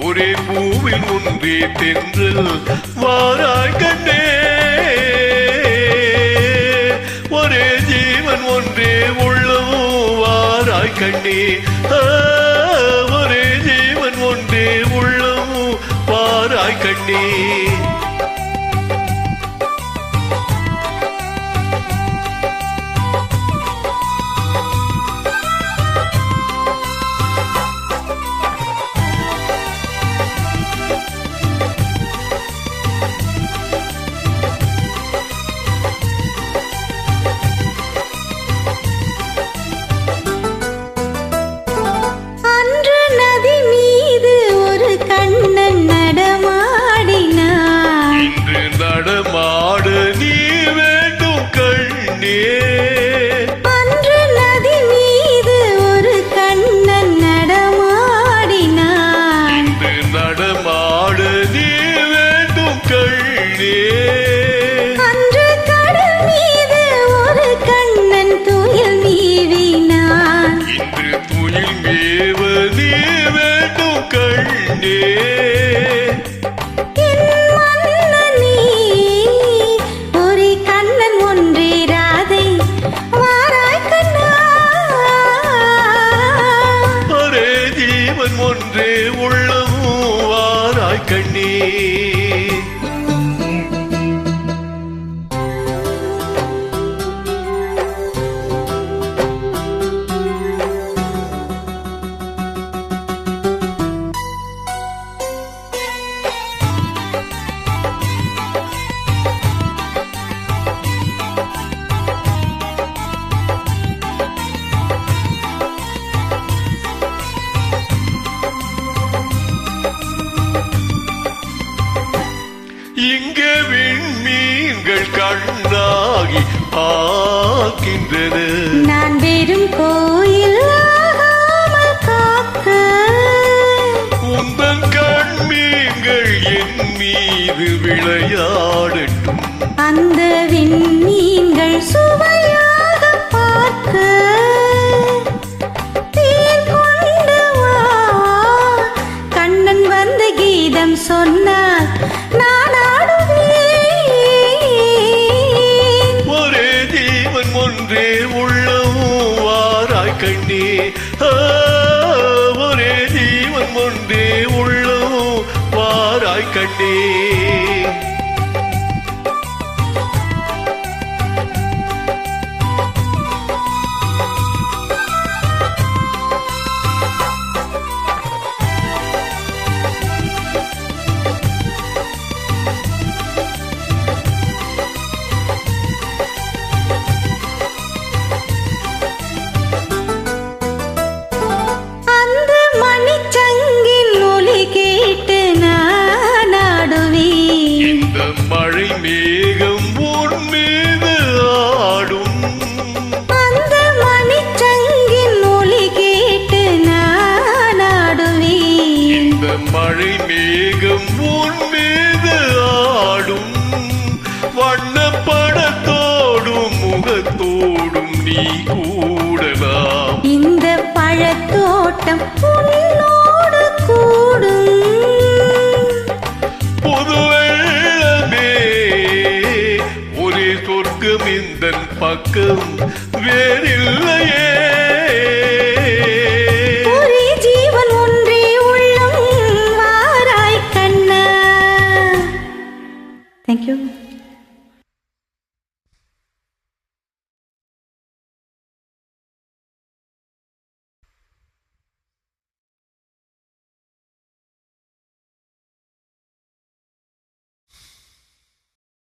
ஒரே பூவில் ஒன்றே தென்றல் வாராய் கண்ணே, ஒரே ஜீவன் ஒன்றே உள்ளமும் வாராய் கண்ணே, ஒரே ஜீவன் ஒன்றே உள்ளமும் வாராய் கண்ணே. ஒன்றே உள்ளமும் வாராய் கண்ணே. இங்கே விண்மீன்கள் கண்ணாகி பார்க்கின்றன, நான் வெறும் கோயில் காக்க உந்தன் கண்மீன்கள் என் மீது விளையாடட்டும், அந்த விண்மீன்கள் சுவையாக பார்க்க கொண்டு வா. கண்ணன் வந்த கீதம் சொன்னார் நான் ஆடுவேன், ஒரே ஜீவன் ஒன்றே உள்ளமும் வாராய் கண்ணே, ஒரே ஜீவன் ஒன்றே உள்ளமும் வாராய் கண்ணே. மழை மேகம் உன் மீது ஆடும், அந்த மணிச்சங்கின் ஒலி கேட்டு நான் ஆடுவேன், இந்த மழை மேகம் உன் மீது ஆடும், வண்ணப்படத்தோடும் முகத்தோடும் நீ கூடலாம், இந்த பழத்தோட்டம்